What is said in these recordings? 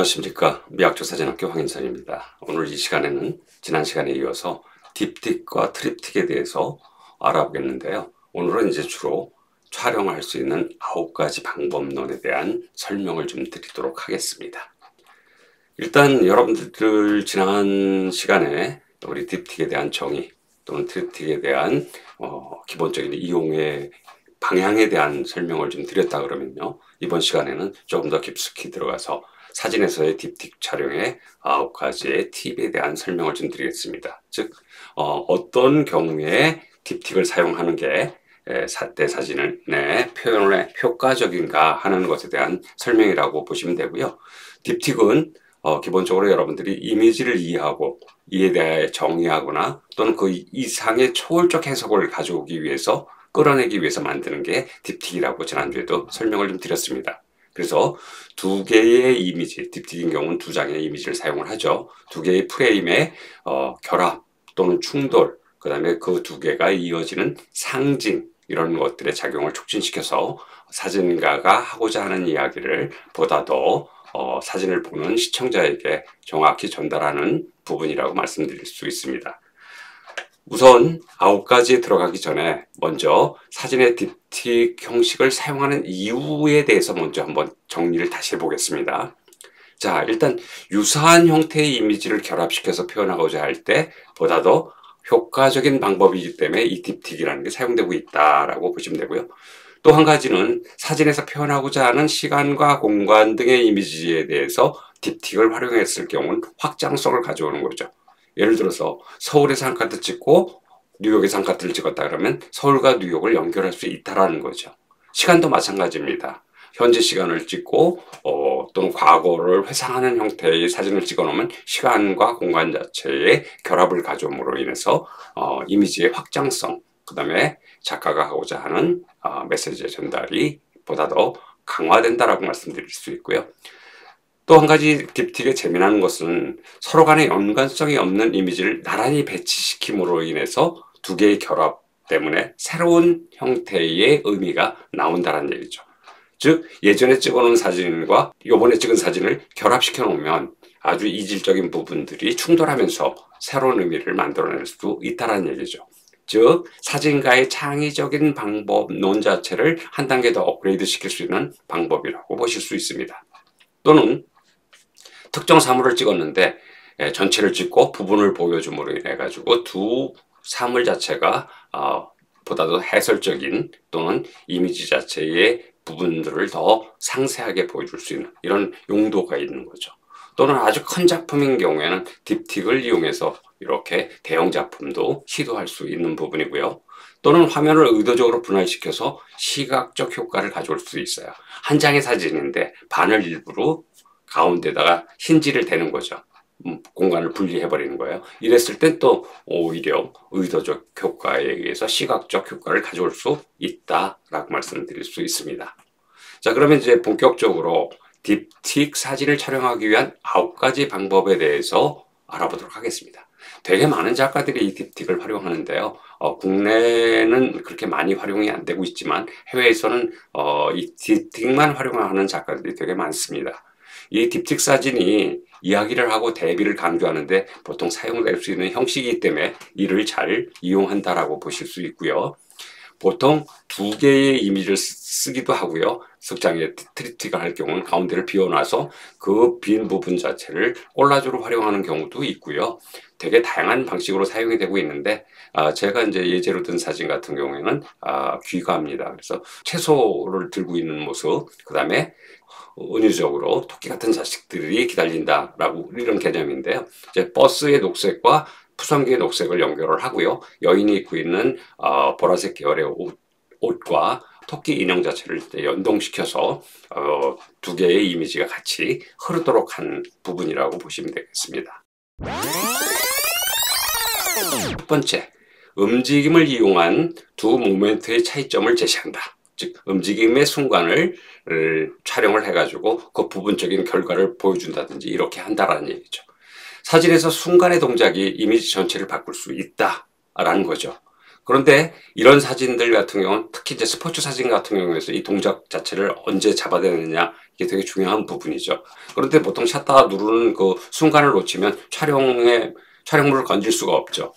안녕하십니까. 미학조사진학교 황인선입니다. 오늘 이 시간에는 지난 시간에 이어서 딥틱과 트립틱에 대해서 알아보겠는데요. 오늘은 이제 주로 촬영할 수 있는 9가지 방법론에 대한 설명을 좀 드리도록 하겠습니다. 일단 여러분들 지난 시간에 우리 딥틱에 대한 정의 또는 트립틱에 대한 기본적인 이용의 방향에 대한 설명을 좀 드렸다 그러면요. 이번 시간에는 조금 더 깊숙이 들어가서 사진에서의 딥틱 촬영의 9가지의 팁에 대한 설명을 좀 드리겠습니다. 즉 어떤 경우에 딥틱을 사용하는 게 내 사진을 표현에 효과적인가 하는 것에 대한 설명이라고 보시면 되고요. 딥틱은 기본적으로 여러분들이 이미지를 이해하고 이에 대해 정의하거나 또는 그 이상의 초월적 해석을 가져오기 위해서 끌어내기 위해서 만드는 게 딥틱이라고 지난주에도 설명을 좀 드렸습니다. 그래서 두 개의 이미지, 딥틱인 경우는 두 장의 이미지를 사용을 하죠. 두 개의 프레임의 결합 또는 충돌, 그 다음에 그 두 개가 이어지는 상징, 이런 것들의 작용을 촉진시켜서 사진가가 하고자 하는 이야기를 보다 더 사진을 보는 시청자에게 정확히 전달하는 부분이라고 말씀드릴 수 있습니다. 우선 9가지에 들어가기 전에 먼저 사진의 딥틱 형식을 사용하는 이유에 대해서 먼저 한번 정리를 다시 해보겠습니다. 자, 일단 유사한 형태의 이미지를 결합시켜서 표현하고자 할 때 보다 더 효과적인 방법이기 때문에 이 딥틱이라는 게 사용되고 있다라고 보시면 되고요. 또 한 가지는 사진에서 표현하고자 하는 시간과 공간 등의 이미지에 대해서 딥틱을 활용했을 경우는 확장성을 가져오는 거죠. 예를 들어서 서울에서 한 카트 찍고 뉴욕에서 한 카트를 찍었다 그러면 서울과 뉴욕을 연결할 수 있다라는 거죠. 시간도 마찬가지입니다. 현재 시간을 찍고 또는 과거를 회상하는 형태의 사진을 찍어 놓으면 시간과 공간 자체의 결합을 가져옴으로 인해서 이미지의 확장성, 그 다음에 작가가 하고자 하는 메시지의 전달이 보다 더 강화된다라고 말씀드릴 수 있고요. 또 한 가지 딥틱의 재미난 것은 서로 간에 연관성이 없는 이미지를 나란히 배치시킴으로 인해서 두 개의 결합 때문에 새로운 형태의 의미가 나온다는 얘기죠. 즉 예전에 찍어놓은 사진과 이번에 찍은 사진을 결합시켜 놓으면 아주 이질적인 부분들이 충돌하면서 새로운 의미를 만들어낼 수 있다는 얘기죠. 즉 사진가의 창의적인 방법론 자체를 한 단계 더 업그레이드 시킬 수 있는 방법이라고 보실 수 있습니다. 또는 특정 사물을 찍었는데 전체를 찍고 부분을 보여줌으로 인해 가지고 두 사물 자체가 보다 더 해설적인 또는 이미지 자체의 부분들을 더 상세하게 보여줄 수 있는 이런 용도가 있는 거죠. 또는 아주 큰 작품인 경우에는 딥틱을 이용해서 이렇게 대형 작품도 시도할 수 있는 부분이고요. 또는 화면을 의도적으로 분할시켜서 시각적 효과를 가져올 수 있어요. 한 장의 사진인데 반을 일부러 가운데다가 힌지를 대는 거죠. 공간을 분리해버리는 거예요. 이랬을 땐 또 오히려 의도적 효과에 의해서 시각적 효과를 가져올 수 있다라고 말씀드릴 수 있습니다. 자, 그러면 이제 본격적으로 딥틱 사진을 촬영하기 위한 9가지 방법에 대해서 알아보도록 하겠습니다. 되게 많은 작가들이 이 딥틱을 활용하는데요. 국내는 그렇게 많이 활용이 안 되고 있지만 해외에서는 이 딥틱만 활용하는 작가들이 되게 많습니다. 이 딥틱 사진이 이야기를 하고 대비를 강조하는데 보통 사용될 수 있는 형식이기 때문에 이를 잘 이용한다라고 보실 수 있고요. 보통 두 개의 이미지를 쓰기도 하고요. 석장에 트립틱을 할 경우는 가운데를 비워놔서 그 빈 부분 자체를 콜라주로 활용하는 경우도 있고요. 되게 다양한 방식으로 사용이 되고 있는데 제가 이제 예제로 든 사진 같은 경우에는 귀가입니다. 그래서 채소를 들고 있는 모습, 그 다음에 은유적으로 토끼 같은 자식들이 기다린다라고 이런 개념인데요. 이제 버스의 녹색과 푸성기의 녹색을 연결을 하고요. 여인이 입고 있는 보라색 계열의 옷과 토끼 인형 자체를 연동시켜서 두 개의 이미지가 같이 흐르도록 한 부분이라고 보시면 되겠습니다. 첫 번째, 움직임을 이용한 두 모멘트의 차이점을 제시한다. 즉 움직임의 순간을 촬영을 해가지고 그 부분적인 결과를 보여준다든지 이렇게 한다라는 얘기죠. 사진에서 순간의 동작이 이미지 전체를 바꿀 수 있다라는 거죠. 그런데 이런 사진들 같은 경우는 특히 이제 스포츠 사진 같은 경우에서 이 동작 자체를 언제 잡아야 되느냐 이게 되게 중요한 부분이죠. 그런데 보통 샷다 누르는 그 순간을 놓치면 촬영물을 건질 수가 없죠.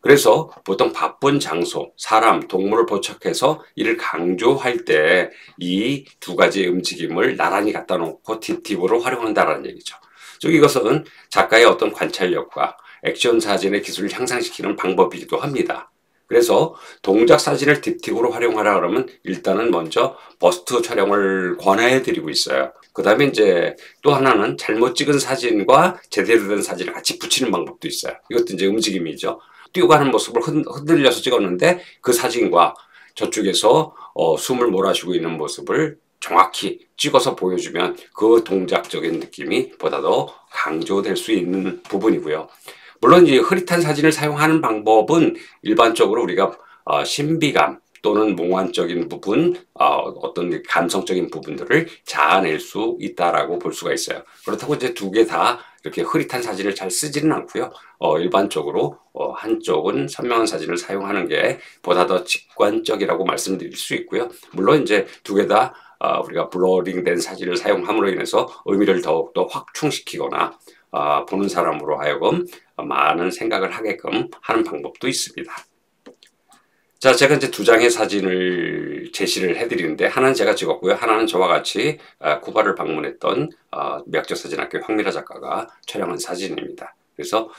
그래서 보통 바쁜 장소, 사람, 동물을 포착해서 이를 강조할 때 이 두 가지의 움직임을 나란히 갖다 놓고 딥으로 활용한다는 얘기죠. 즉 이것은 작가의 어떤 관찰력과 액션 사진의 기술을 향상시키는 방법이기도 합니다. 그래서 동작 사진을 딥으로 활용하라 그러면 일단은 먼저 버스트 촬영을 권해 드리고 있어요. 그 다음에 이제 또 하나는 잘못 찍은 사진과 제대로 된 사진을 같이 붙이는 방법도 있어요. 이것도 이제 움직임이죠. 뛰어가는 모습을 흔들려서 찍었는데 그 사진과 저쪽에서 숨을 몰아쉬고 있는 모습을 정확히 찍어서 보여주면 그 동작적인 느낌이 보다 더 강조될 수 있는 부분이고요. 물론 이 흐릿한 사진을 사용하는 방법은 일반적으로 우리가 신비감 또는 몽환적인 부분, 어떤 감성적인 부분들을 자아낼 수 있다라고 볼 수가 있어요. 그렇다고 이제 두 개 다 이렇게 흐릿한 사진을 잘 쓰지는 않고요. 일반적으로 한쪽은 선명한 사진을 사용하는 게 보다 더 직관적이라고 말씀드릴 수 있고요. 물론 이제 두 개 다 우리가 블러링된 사진을 사용함으로 인해서 의미를 더욱더 확충시키거나 보는 사람으로 하여금 많은 생각을 하게끔 하는 방법도 있습니다. 자, 제가 이제 두 장의 사진을 제시를 해드리는데 하나는 제가 찍었고요. 하나는 저와 같이 쿠바를 방문했던 미학적사진학교 황미라 작가가 촬영한 사진입니다. 그래서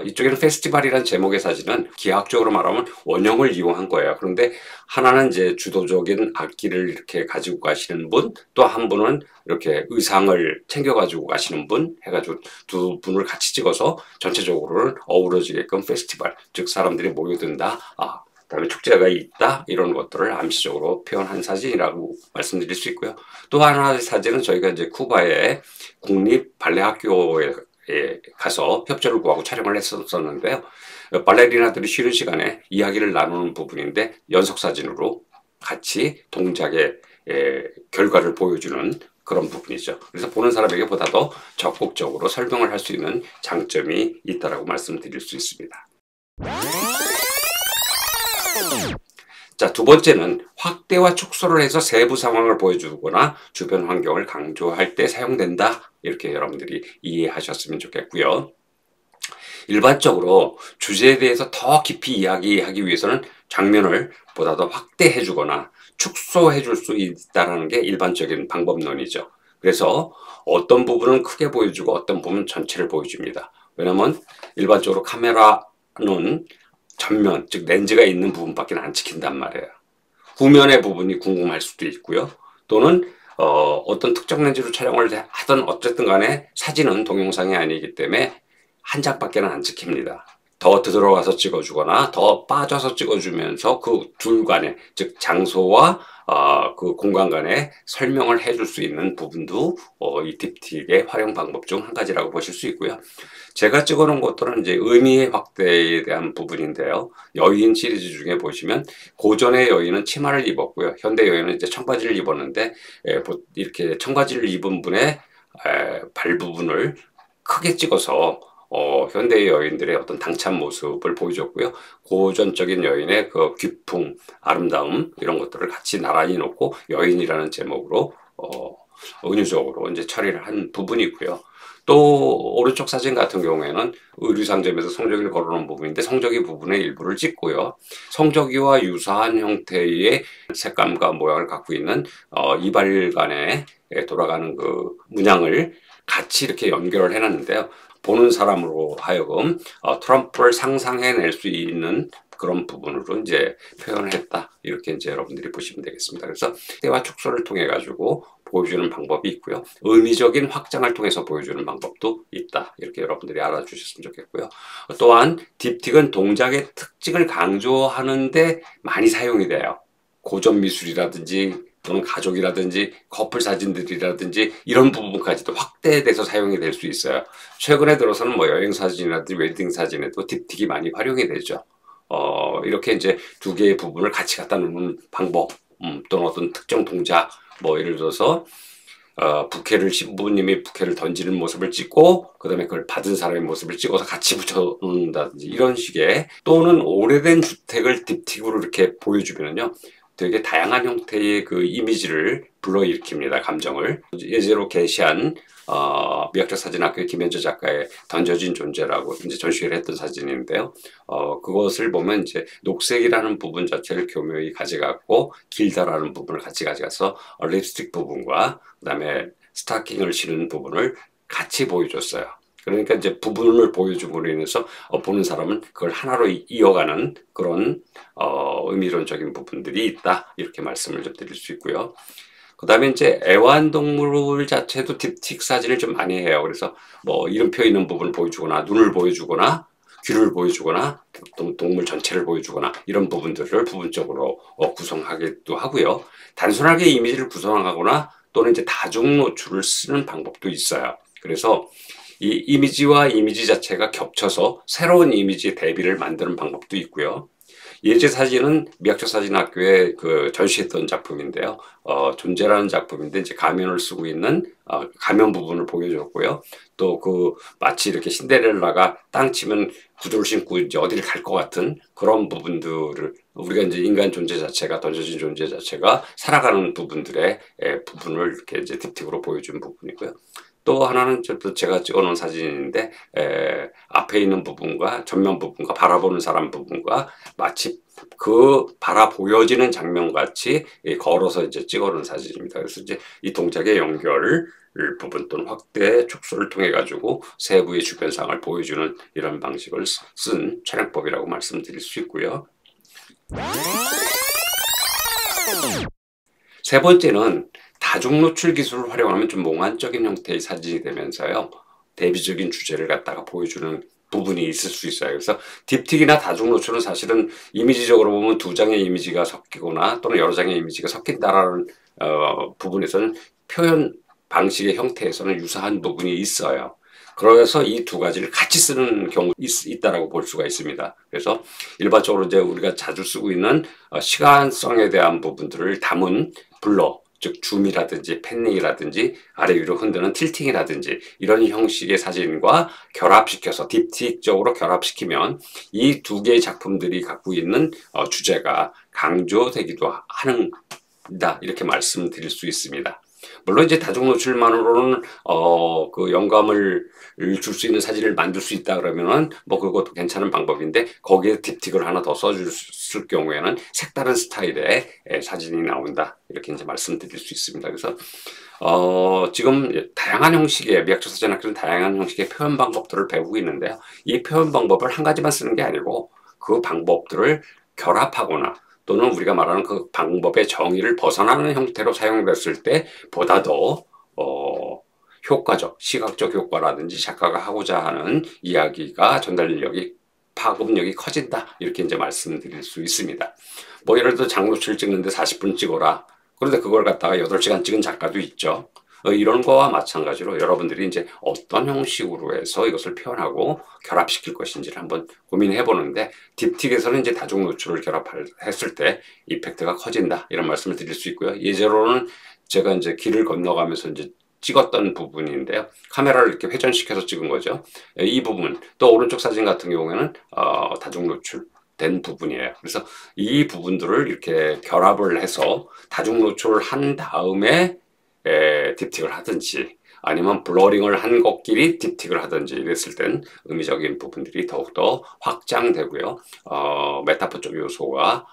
이쪽에는 페스티벌이라는 제목의 사진은 기하학적으로 말하면 원형을 이용한 거예요. 그런데 하나는 이제 주도적인 악기를 이렇게 가지고 가시는 분, 또 한 분은 이렇게 의상을 챙겨 가지고 가시는 분 해가지고 두 분을 같이 찍어서 전체적으로는 어우러지게끔 페스티벌, 즉 사람들이 모여든다, 그다음에 축제가 있다, 이런 것들을 암시적으로 표현한 사진이라고 말씀드릴 수 있고요. 또 하나의 사진은 저희가 이제 쿠바의 국립 발레 학교에 가서 협조를 구하고 촬영을 했었는데요. 발레리나들이 쉬는 시간에 이야기를 나누는 부분인데 연속 사진으로 같이 동작의 결과를 보여주는 그런 부분이죠. 그래서 보는 사람에게 보다 더 적극적으로 설명을 할 수 있는 장점이 있다라고 말씀드릴 수 있습니다. 자, 두 번째는 확대와 축소를 해서 세부 상황을 보여주거나 주변 환경을 강조할 때 사용된다. 이렇게 여러분들이 이해하셨으면 좋겠고요. 일반적으로 주제에 대해서 더 깊이 이야기하기 위해서는 장면을 보다 더 확대해 주거나 축소해 줄 수 있다는 게 일반적인 방법론이죠. 그래서 어떤 부분은 크게 보여주고 어떤 부분은 전체를 보여줍니다. 왜냐하면 일반적으로 카메라는 전면, 즉 렌즈가 있는 부분밖에 안 찍힌단 말이에요. 후면의 부분이 궁금할 수도 있고요. 또는 어떤 특정 렌즈로 촬영을 하든 어쨌든 간에 사진은 동영상이 아니기 때문에 한 장밖에는 안 찍힙니다. 더 들어가서 찍어주거나 더 빠져서 찍어주면서 그 둘 간에, 즉 장소와 그 공간 간에 설명을 해줄 수 있는 부분도 이 딥틱의 활용 방법 중 한 가지라고 보실 수 있고요. 제가 찍어놓은 것들은 이제 의미의 확대에 대한 부분인데요. 여인 시리즈 중에 보시면 고전의 여인은 치마를 입었고요. 현대 여인은 이제 청바지를 입었는데 이렇게 청바지를 입은 분의 발 부분을 크게 찍어서 현대의 여인들의 어떤 당찬 모습을 보여줬고요. 고전적인 여인의 그 귀풍, 아름다움 이런 것들을 같이 나란히 놓고 여인이라는 제목으로 은유적으로 이제 처리를 한 부분이고요. 또 오른쪽 사진 같은 경우에는 의류상점에서 성조기를 걸어놓은 부분인데 성조기 부분의 일부를 찍고요. 성조기와 유사한 형태의 색감과 모양을 갖고 있는 이발관에 돌아가는 그 문양을 같이 이렇게 연결을 해놨는데요. 보는 사람으로 하여금 트럼프를 상상해낼 수 있는 그런 부분으로 이제 표현을 했다. 이렇게 이제 여러분들이 보시면 되겠습니다. 그래서 확대와 축소를 통해 가지고 보여주는 방법이 있고요. 의미적인 확장을 통해서 보여주는 방법도 있다. 이렇게 여러분들이 알아주셨으면 좋겠고요. 또한 딥틱은 동작의 특징을 강조하는데 많이 사용이 돼요. 고전 미술이라든지 또는 가족이라든지 커플 사진들이라든지 이런 부분까지도 확대돼서 사용이 될 수 있어요. 최근에 들어서는 뭐 여행 사진이라든지 웨딩 사진에도 딥틱이 많이 활용이 되죠. 이렇게 이제 두 개의 부분을 같이 갖다 놓는 방법, 또는 어떤 특정 동작, 뭐 예를 들어서 부캐를 신부님이 부캐를 던지는 모습을 찍고 그다음에 그걸 받은 사람의 모습을 찍어서 같이 붙여놓는다든지 이런 식의, 또는 오래된 주택을 딥틱으로 이렇게 보여주면요 되게 다양한 형태의 그 이미지를 불러일으킵니다. 감정을. 예제로 게시한 미학적 사진학교의 김현재 작가의 던져진 존재라고 이제 전시회를 했던 사진인데요. 그것을 보면 이제 녹색이라는 부분 자체를 교묘히 가져갔고 길다라는 부분을 같이 가져가서 립스틱 부분과 그다음에 스타킹을 신은 부분을 같이 보여줬어요. 그러니까 이제 부분을 보여줌으로 인해서 보는 사람은 그걸 하나로 이어가는 그런 의미론적인 부분들이 있다, 이렇게 말씀을 좀 드릴 수 있고요. 그 다음에 이제 애완동물 자체도 딥틱 사진을 좀 많이 해요. 그래서 뭐 이름표 있는 부분을 보여주거나 눈을 보여주거나 귀를 보여주거나 동물 전체를 보여주거나 이런 부분들을 부분적으로 구성하기도 하고요. 단순하게 이미지를 구성하거나 또는 이제 다중 노출을 쓰는 방법도 있어요. 그래서 이 이미지와 이미지 자체가 겹쳐서 새로운 이미지 대비를 만드는 방법도 있고요. 예제 사진은 미학적 사진학교에 그 전시했던 작품인데요. 존재라는 작품인데 이제 가면을 쓰고 있는 가면 부분을 보여줬고요. 또 그 마치 이렇게 신데렐라가 땅 치면 구두를 신고 이제 어디를 갈 것 같은 그런 부분들을, 우리가 이제 인간 존재 자체가, 던져진 존재 자체가 살아가는 부분들의 부분을 이렇게 이제 딥틱으로 보여준 부분이고요. 또 하나는 제가 찍어놓은 사진인데 앞에 있는 부분과 전면 부분과 바라보는 사람 부분과 마치 그 바라 보여지는 장면 같이 걸어서 이제 찍어놓은 사진입니다. 그래서 이제 이 동작의 연결 부분 또는 확대 축소를 통해 가지고 세부의 주변상을 보여주는 이런 방식을 쓴 촬영법이라고 말씀드릴 수 있고요. 세 번째는 다중 노출 기술을 활용하면 좀 몽환적인 형태의 사진이 되면서요 대비적인 주제를 갖다가 보여주는 부분이 있을 수 있어요. 그래서 딥틱이나 다중 노출은 사실은 이미지적으로 보면 두 장의 이미지가 섞이거나 또는 여러 장의 이미지가 섞인다라는 부분에서는 표현 방식의 형태에서는 유사한 부분이 있어요. 그래서 이 두 가지를 같이 쓰는 경우 있다라고 볼 수가 있습니다. 그래서 일반적으로 이제 우리가 자주 쓰고 있는 시간성에 대한 부분들을 담은 블러, 즉 줌이라든지 팬닝이라든지 아래 위로 흔드는 틸팅이라든지 이런 형식의 사진과 결합시켜서 딥틱적으로 결합시키면 이 두 개의 작품들이 갖고 있는 주제가 강조되기도 하는다, 이렇게 말씀드릴 수 있습니다. 물론 이제 다중 노출만으로는 그 영감을 줄 수 있는 사진을 만들 수 있다 그러면은 뭐 그것도 괜찮은 방법인데, 거기에 딥틱을 하나 더 써줄 경우에는 색다른 스타일의 사진이 나온다, 이렇게 이제 말씀드릴 수 있습니다. 그래서 지금 다양한 형식의 미학적 사진학교는 다양한 형식의 표현 방법들을 배우고 있는데요. 이 표현 방법을 한 가지만 쓰는 게 아니고 그 방법들을 결합하거나 또는 우리가 말하는 그 방법의 정의를 벗어나는 형태로 사용됐을 때 보다 더 효과적, 시각적 효과라든지 작가가 하고자 하는 이야기가 전달력이, 파급력이 커진다, 이렇게 이제 말씀드릴 수 있습니다. 뭐 예를 들어 장노출 찍는데 40분 찍어라. 그런데 그걸 갖다가 8시간 찍은 작가도 있죠. 이런 거와 마찬가지로 여러분들이 이제 어떤 형식으로 해서 이것을 표현하고 결합시킬 것인지를 한번 고민해 보는데, 딥틱에서는 이제 다중 노출을 결합했을 때 이펙트가 커진다, 이런 말씀을 드릴 수 있고요. 예제로는 제가 이제 길을 건너가면서 이제 찍었던 부분인데요. 카메라를 이렇게 회전시켜서 찍은 거죠. 이 부분, 또 오른쪽 사진 같은 경우에는 다중 노출 된 부분이에요. 그래서 이 부분들을 이렇게 결합을 해서 다중 노출을 한 다음에 딥틱을 하든지 아니면 블러링을 한 것끼리 딥틱을 하든지 이랬을 땐 의미적인 부분들이 더욱더 확장되고요. 메타포적 요소가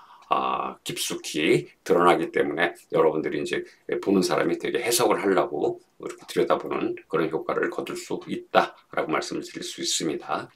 깊숙이 드러나기 때문에 여러분들이 이제 보는 사람이 되게 해석을 하려고 이렇게 들여다보는 그런 효과를 거둘 수 있다라고 말씀을 드릴 수 있습니다.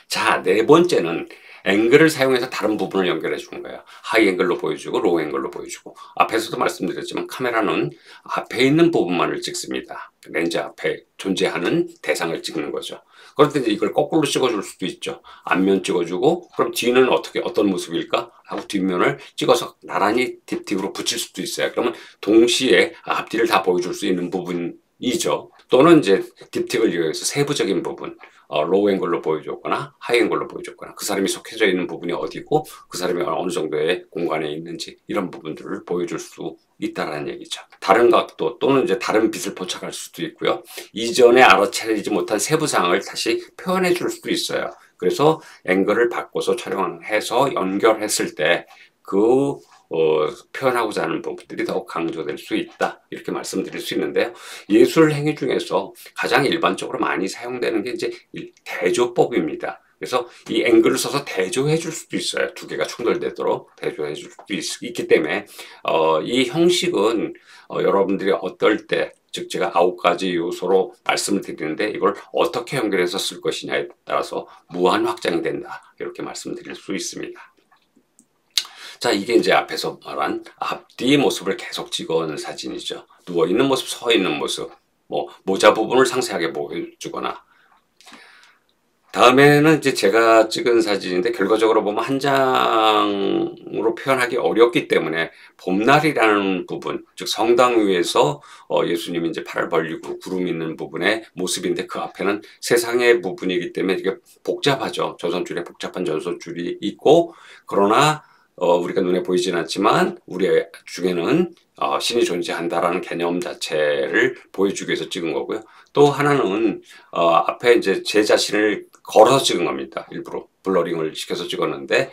자, 네 번째는 앵글을 사용해서 다른 부분을 연결해 주는 거예요. 하이 앵글로 보여주고 로우 앵글로 보여주고, 앞에서도 말씀드렸지만 카메라는 앞에 있는 부분만을 찍습니다. 렌즈 앞에 존재하는 대상을 찍는 거죠. 그런데 이제 이걸 거꾸로 찍어줄 수도 있죠. 앞면 찍어주고 그럼 뒤는 어떤 모습일까 하고 뒷면을 찍어서 나란히 딥틱으로 붙일 수도 있어요. 그러면 동시에 앞뒤를 다 보여줄 수 있는 부분이 이죠. 또는 이제 딥틱을 이용해서 세부적인 부분, 로우 앵글로 보여줬거나 하이 앵글로 보여줬거나 그 사람이 속해져 있는 부분이 어디고 그 사람이 어느 정도의 공간에 있는지 이런 부분들을 보여줄 수 있다라는 얘기죠. 다른 각도 또는 이제 다른 빛을 포착할 수도 있고요. 이전에 알아차리지 못한 세부 사항을 다시 표현해 줄 수도 있어요. 그래서 앵글을 바꿔서 촬영해서 연결했을 때그 표현하고자 하는 부분들이 더욱 강조될 수 있다 이렇게 말씀드릴 수 있는데요. 예술 행위 중에서 가장 일반적으로 많이 사용되는 게 이제 대조법입니다. 그래서 이 앵글을 써서 대조해 줄 수도 있어요. 두 개가 충돌되도록 대조해 줄 수도 있기 때문에 이 형식은 여러분들이 어떨 때 즉 제가 9가지 요소로 말씀을 드리는데 이걸 어떻게 연결해서 쓸 것이냐에 따라서 무한 확장이 된다 이렇게 말씀드릴 수 있습니다. 자, 이게 이제 앞에서 말한 앞뒤 모습을 계속 찍어온 사진이죠. 누워있는 모습, 서있는 모습, 모자 부분을 상세하게 보여주거나. 다음에는 이제 제가 찍은 사진인데 결과적으로 보면 한 장으로 표현하기 어렵기 때문에 봄날이라는 부분, 즉 성당 위에서 예수님이 이제 팔을 벌리고 구름 있는 부분의 모습인데 그 앞에는 세상의 부분이기 때문에 이게 복잡하죠. 전선줄에 복잡한 전선줄이 있고 그러나 우리가 눈에 보이진 않지만 우리 중에는 신이 존재한다라는 개념 자체를 보여주기 위해서 찍은 거고요. 또 하나는 앞에 이제 제 자신을 걸어서 찍은 겁니다. 일부러 블러링을 시켜서 찍었는데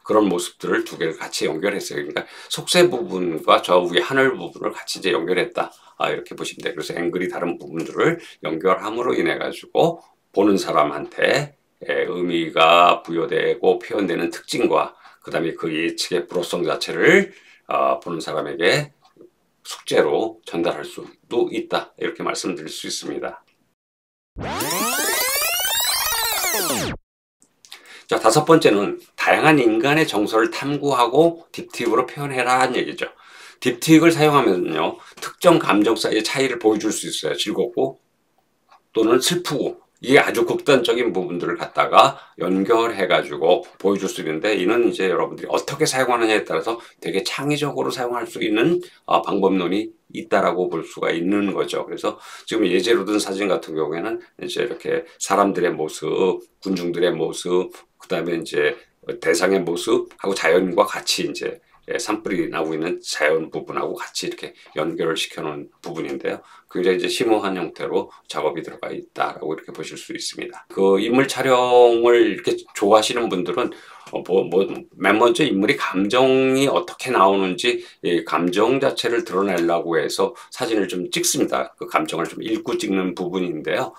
그런 모습들을 두 개를 같이 연결했어요. 그러니까 속세 부분과 저 위에 하늘 부분을 같이 이제 연결했다. 이렇게 보시면 돼요. 그래서 앵글이 다른 부분들을 연결함으로 인해 가지고 보는 사람한테 의미가 부여되고 표현되는 특징과 그 다음에 그 예측의 불호성 자체를 보는 사람에게 숙제로 전달할 수도 있다 이렇게 말씀드릴 수 있습니다. 자, 다섯 번째는 다양한 인간의 정서를 탐구하고 딥틱으로 표현해라는 얘기죠. 딥틱을 사용하면요 특정 감정 사이의 차이를 보여줄 수 있어요. 즐겁고 또는 슬프고 이게 아주 극단적인 부분들을 갖다가 연결해가지고 보여줄 수 있는데 이는 이제 여러분들이 어떻게 사용하느냐에 따라서 되게 창의적으로 사용할 수 있는 방법론이 있다라고 볼 수가 있는 거죠. 그래서 지금 예제로 든 사진 같은 경우에는 이제 이렇게 사람들의 모습, 군중들의 모습, 그 다음에 이제 대상의 모습하고 자연과 같이 이제 산불이 나고 있는 자연 부분하고 같이 이렇게 연결을 시켜놓은 부분인데요. 굉장히 이제 심오한 형태로 작업이 들어가 있다라고 이렇게 보실 수 있습니다. 그 인물 촬영을 이렇게 좋아하시는 분들은 맨 먼저 인물이 감정이 어떻게 나오는지 감정 자체를 드러내려고 해서 사진을 좀 찍습니다. 그 감정을 좀 읽고 찍는 부분인데요.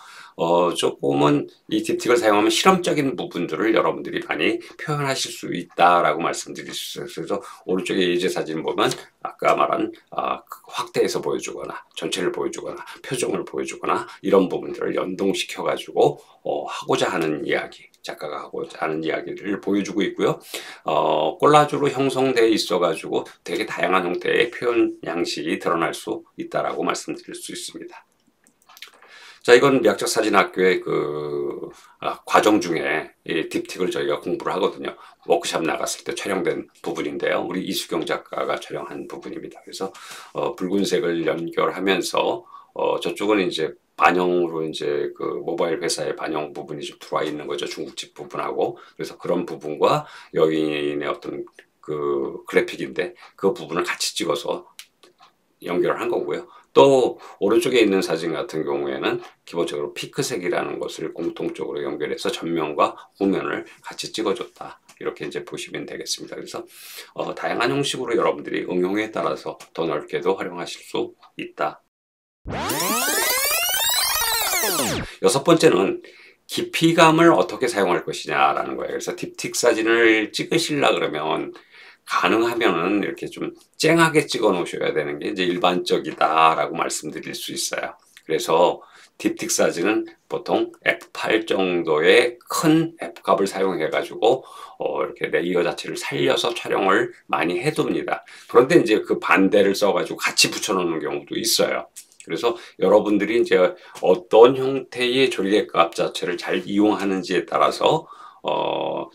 조금은 이 딥틱을 사용하면 실험적인 부분들을 여러분들이 많이 표현하실 수 있다라고 말씀드릴 수 있어요. 그래서 오른쪽에 예제 사진 보면 아까 말한 확대해서 보여주거나 전체를 보여주거나 표정을 보여주거나 이런 부분들을 연동시켜 가지고 하고자 하는 이야기, 작가가 하고자 하는 이야기를 보여주고 있고요. 콜라주로 형성되어 있어 가지고 되게 다양한 형태의 표현 양식이 드러날 수 있다라고 말씀드릴 수 있습니다. 자, 이건 미학적 사진학교의 과정 중에 이 딥틱을 저희가 공부를 하거든요. 워크샵 나갔을 때 촬영된 부분인데요. 우리 이수경 작가가 촬영한 부분입니다. 그래서 붉은색을 연결하면서 저쪽은 이제 반영으로 이제 그 모바일 회사의 반영 부분이 좀 들어와 있는 거죠. 중국집 부분하고. 그래서 그런 부분과 여인의 어떤 그 그래픽인데 그 부분을 같이 찍어서 연결을 한 거고요. 또 오른쪽에 있는 사진 같은 경우에는 기본적으로 피크색이라는 것을 공통적으로 연결해서 전면과 후면을 같이 찍어줬다. 이렇게 이제 보시면 되겠습니다. 그래서 다양한 형식으로 여러분들이 응용에 따라서 더 넓게도 활용하실 수 있다. 여섯 번째는 깊이감을 어떻게 사용할 것이냐라는 거예요. 그래서 딥틱 사진을 찍으시려 그러면 가능하면은 이렇게 좀 쨍하게 찍어 놓으셔야 되는 게 이제 일반적이다라고 말씀드릴 수 있어요. 그래서 딥틱 사진은 보통 f8 정도의 큰 f값을 사용해 가지고 이렇게 레이어 자체를 살려서 촬영을 많이 해둡니다. 그런데 이제 그 반대를 써 가지고 같이 붙여 놓는 경우도 있어요. 그래서 여러분들이 이제 어떤 형태의 조리개 값 자체를 잘 이용하는지에 따라서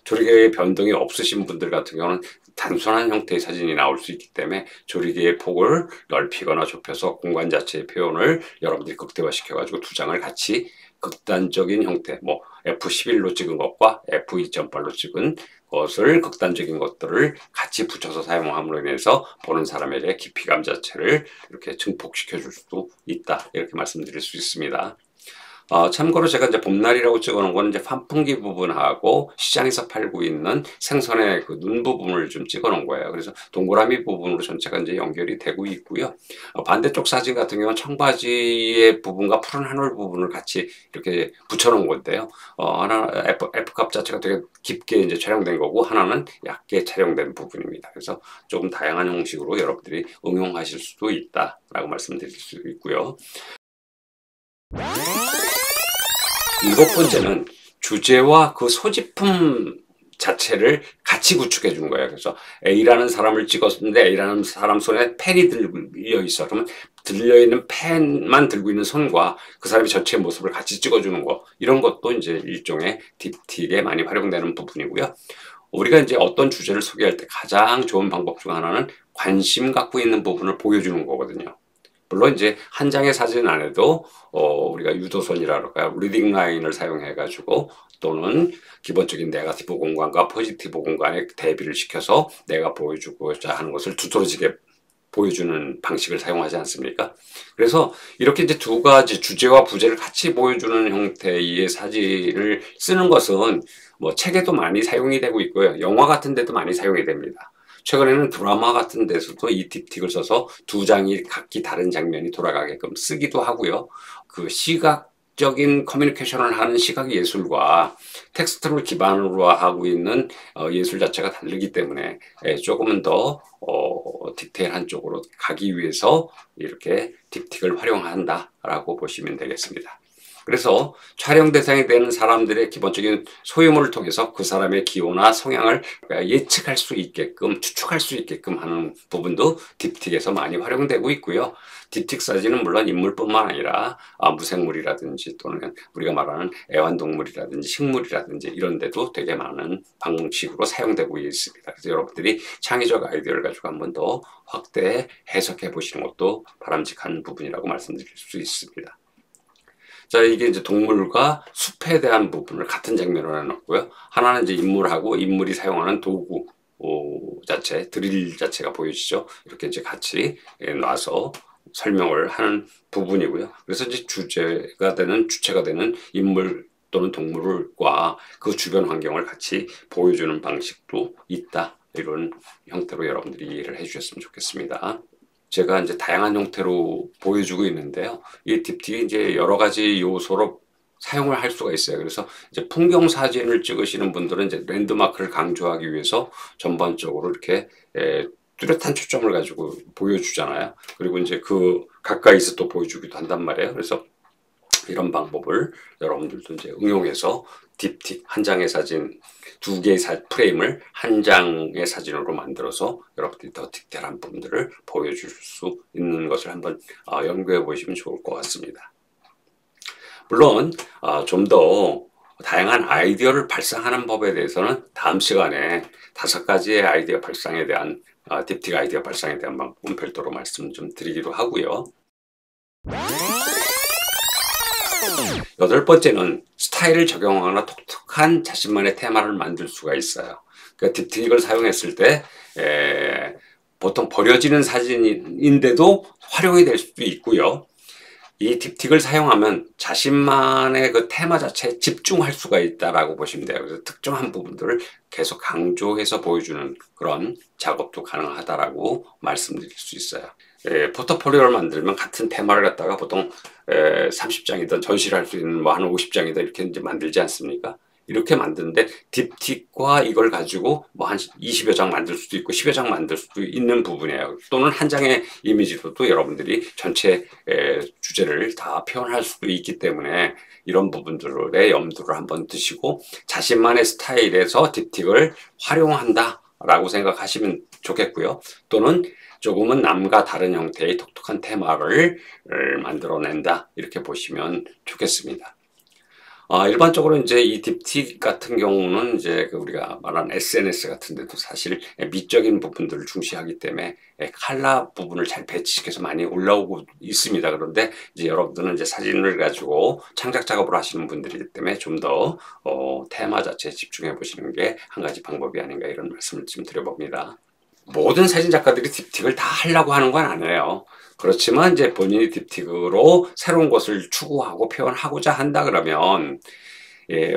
조리개의 변동이 없으신 분들 같은 경우는 단순한 형태의 사진이 나올 수 있기 때문에 조리개의 폭을 넓히거나 좁혀서 공간 자체의 표현을 여러분들이 극대화시켜가지고 두 장을 같이 극단적인 형태, 뭐 F11로 찍은 것과 F2.8로 찍은 것을 극단적인 것들을 같이 붙여서 사용함으로 인해서 보는 사람에게 깊이감 자체를 이렇게 증폭시켜 줄 수도 있다. 이렇게 말씀드릴 수 있습니다. 참고로 제가 이제 봄날이라고 찍어놓은 건 이제 환풍기 부분하고 시장에서 팔고 있는 생선의 그 눈 부분을 좀 찍어놓은 거예요. 그래서 동그라미 부분으로 전체가 이제 연결이 되고 있고요. 반대쪽 사진 같은 경우는 청바지의 부분과 푸른 하늘 부분을 같이 이렇게 붙여놓은 건데요. 하나 F값 자체가 되게 깊게 이제 촬영된 거고 하나는 얕게 촬영된 부분입니다. 그래서 조금 다양한 형식으로 여러분들이 응용하실 수도 있다라고 말씀드릴 수 있고요. 일곱 번째는 주제와 그 소지품 자체를 같이 구축해 준 거예요. 그래서 A라는 사람을 찍었는데 A라는 사람 손에 펜이 들려 있어. 그러면 들려있는 펜만 들고 있는 손과 그 사람의 전체 모습을 같이 찍어주는 거. 이런 것도 이제 일종의 딥틱에 많이 활용되는 부분이고요. 우리가 이제 어떤 주제를 소개할 때 가장 좋은 방법 중 하나는 관심 갖고 있는 부분을 보여주는 거거든요. 물론 이제 한 장의 사진 안에도 우리가 유도선이랄까요, 리딩 라인을 사용해 가지고 또는 기본적인 네거티브 공간과 포지티브 공간의 대비를 시켜서 내가 보여주고자 하는 것을 두드러지게 보여주는 방식을 사용하지 않습니까? 그래서 이렇게 이제 두 가지 주제와 부제를 같이 보여주는 형태의 사진을 쓰는 것은 뭐 책에도 많이 사용이 되고 있고요. 영화 같은 데도 많이 사용이 됩니다. 최근에는 드라마 같은 데서도 이 딥틱을 써서 두 장이 각기 다른 장면이 돌아가게끔 쓰기도 하고요. 그 시각적인 커뮤니케이션을 하는 시각 예술과 텍스트를 기반으로 하고 있는 예술 자체가 다르기 때문에 조금은 더 디테일한 쪽으로 가기 위해서 이렇게 딥틱을 활용한다라고 보시면 되겠습니다. 그래서 촬영 대상이 되는 사람들의 기본적인 소유물을 통해서 그 사람의 기호나 성향을 예측할 수 있게끔, 추측할 수 있게끔 하는 부분도 딥틱에서 많이 활용되고 있고요. 딥틱 사진은 물론 인물뿐만 아니라 무생물이라든지 또는 우리가 말하는 애완동물이라든지 식물이라든지 이런 데도 되게 많은 방식으로 사용되고 있습니다. 그래서 여러분들이 창의적 아이디어를 가지고 한번 더 확대 해석해 보시는 것도 바람직한 부분이라고 말씀드릴 수 있습니다. 자, 이게 이제 동물과 숲에 대한 부분을 같은 장면으로 해놨고요. 하나는 이제 인물하고 인물이 사용하는 도구 자체, 드릴 자체가 보이시죠? 이렇게 이제 같이 놔서 설명을 하는 부분이고요. 그래서 이제 주체가 되는 인물 또는 동물과 그 주변 환경을 같이 보여주는 방식도 있다. 이런 형태로 여러분들이 이해를 해주셨으면 좋겠습니다. 제가 이제 다양한 형태로 보여주고 있는데요. 이 딥틱이 이제 여러 가지 요소로 사용을 할 수가 있어요. 그래서 이제 풍경 사진을 찍으시는 분들은 이제 랜드마크를 강조하기 위해서 전반적으로 이렇게 뚜렷한 초점을 가지고 보여주잖아요. 그리고 이제 그 가까이서 또 보여주기도 한단 말이에요. 그래서 이런 방법을 여러분들도 이제 응용해서 딥틱 한 장의 사진, 두 개의 프레임을 한 장의 사진으로 만들어서 여러분들이 더 디테일한 부분들을 보여줄 수 있는 것을 한번 연구해 보시면 좋을 것 같습니다. 물론 좀 더 다양한 아이디어를 발상하는 법에 대해서는 다음 시간에 5가지의 아이디어 발상에 대한 딥틱 아이디어 발상에 대한 방법은 별도로 말씀 좀 드리기로 하고요. 8번째는 스타일을 적용하거나 독특한 자신만의 테마를 만들 수가 있어요. 그러니까 딥틱을 사용했을 때 보통 버려지는 사진인데도 활용이 될 수도 있고요. 이 딥틱을 사용하면 자신만의 그 테마 자체에 집중할 수가 있다라고 보시면 돼요. 그래서 특정한 부분들을 계속 강조해서 보여주는 그런 작업도 가능하다라고 말씀드릴 수 있어요. 포트폴리오를 만들면 같은 테마를 갖다가 보통 30장이든 전시를 할 수 있는 뭐 한 50장이든 이렇게 이제 만들지 않습니까? 이렇게 만드는데 딥틱과 이걸 가지고 뭐 한 20여 장 만들 수도 있고 10여 장 만들 수도 있는 부분이에요. 또는 한 장의 이미지로도 여러분들이 전체 주제를 다 표현할 수도 있기 때문에 이런 부분들의 염두를 한번 두시고 자신만의 스타일에서 딥틱을 활용한다 라고 생각하시면 좋겠고요. 또는 조금은 남과 다른 형태의 독특한 테마를 만들어낸다 이렇게 보시면 좋겠습니다. 일반적으로 이제 이 딥틱 같은 경우는 이제 그 우리가 말하는 SNS 같은 데도 사실 미적인 부분들을 중시하기 때문에 칼라 부분을 잘 배치시켜서 많이 올라오고 있습니다. 그런데 이제 여러분들은 이제 사진을 가지고 창작 작업을 하시는 분들이기 때문에 좀 더 테마 자체에 집중해 보시는 게 한 가지 방법이 아닌가 이런 말씀을 좀 드려봅니다. 모든 사진 작가들이 딥틱을 다 하려고 하는 건 아니에요. 그렇지만 이제 본인이 딥틱으로 새로운 것을 추구하고 표현하고자 한다 그러면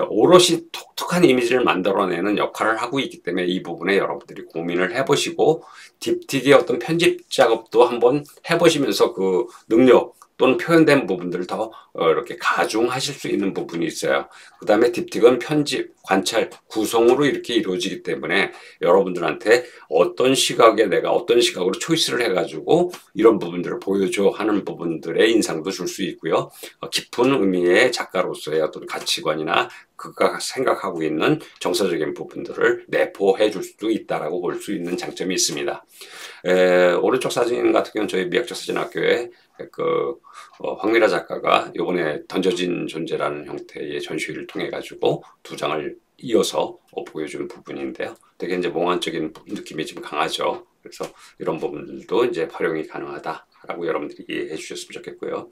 오롯이 독특한 이미지를 만들어내는 역할을 하고 있기 때문에 이 부분에 여러분들이 고민을 해보시고 딥틱의 어떤 편집 작업도 한번 해보시면서 그 능력 또는 표현된 부분들을 더 이렇게 가중하실 수 있는 부분이 있어요. 그 다음에 딥틱은 편집, 관찰, 구성으로 이렇게 이루어지기 때문에 여러분들한테 어떤 시각에 내가 어떤 시각으로 초이스를 해가지고 이런 부분들을 보여줘 하는 부분들의 인상도 줄 수 있고요. 깊은 의미의 작가로서의 어떤 가치관이나 그가 생각하고 있는 정서적인 부분들을 내포해 줄 수도 있다라고 볼 수 있는 장점이 있습니다. 오른쪽 사진 같은 경우는 저희 미학적 사진학교에 황미라 작가가 이번에 던져진 존재라는 형태의 전시회를 통해 가지고 두 장을 이어서 보여준 부분인데요. 되게 이제 몽환적인 느낌이 좀 강하죠. 그래서 이런 부분들도 이제 활용이 가능하다라고 여러분들이 이해해 주셨으면 좋겠고요.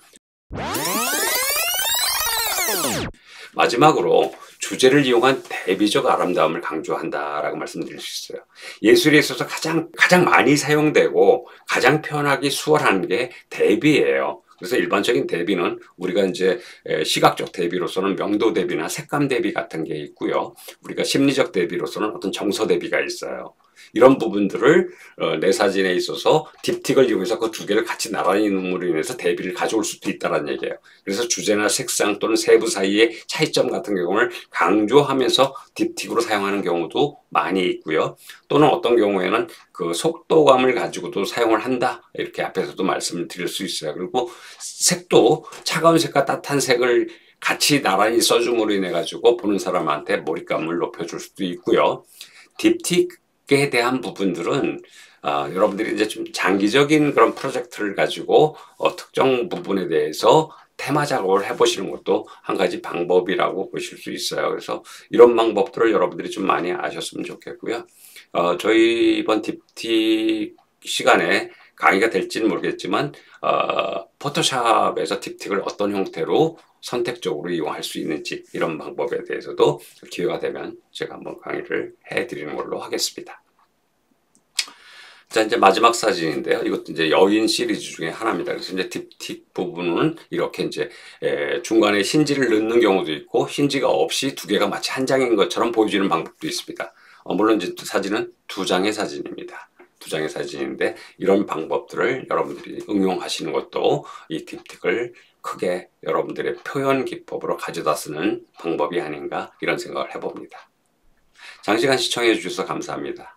마지막으로 주제를 이용한 대비적 아름다움을 강조한다라고 말씀드릴 수 있어요. 예술에 있어서 가장 많이 사용되고 가장 표현하기 수월한 게 대비예요. 그래서 일반적인 대비는 우리가 이제 시각적 대비로서는 명도 대비나 색감 대비 같은 게 있고요. 우리가 심리적 대비로서는 어떤 정서 대비가 있어요. 이런 부분들을 내 사진에 있어서 딥틱을 이용해서 그 두 개를 같이 나란히 놓음으로 인해서 대비를 가져올 수도 있다는 얘기예요. 그래서 주제나 색상 또는 세부 사이의 차이점 같은 경우를 강조하면서 딥틱으로 사용하는 경우도 많이 있고요. 또는 어떤 경우에는 그 속도감을 가지고도 사용을 한다. 이렇게 앞에서도 말씀을 드릴 수 있어요. 그리고 색도 차가운 색과 따뜻한 색을 같이 나란히 써줌으로 인해 가지고 보는 사람한테 몰입감을 높여줄 수도 있고요. 딥틱에 대한 부분들은 여러분들이 이제 좀 장기적인 그런 프로젝트를 가지고 특정 부분에 대해서 테마 작업을 해보시는 것도 한 가지 방법이라고 보실 수 있어요. 그래서 이런 방법들을 여러분들이 좀 많이 아셨으면 좋겠고요. 저희 이번 딥틱 시간에 강의가 될지는 모르겠지만 포토샵에서 딥틱을 어떤 형태로 선택적으로 이용할 수 있는지 이런 방법에 대해서도 기회가 되면 제가 한번 강의를 해드리는 걸로 하겠습니다. 자, 이제 마지막 사진인데요. 이것도 이제 여인 시리즈 중에 하나입니다. 그래서 이제 딥틱 부분은 이렇게 이제 중간에 힌지를 넣는 경우도 있고 힌지가 없이 두 개가 마치 한 장인 것처럼 보여지는 방법도 있습니다. 물론 이제 사진은 두 장의 사진입니다. 두 장의 사진인데 이런 방법들을 여러분들이 응용하시는 것도 이 딥틱을 크게 여러분들의 표현 기법으로 가져다 쓰는 방법이 아닌가 이런 생각을 해봅니다. 장시간 시청해 주셔서 감사합니다.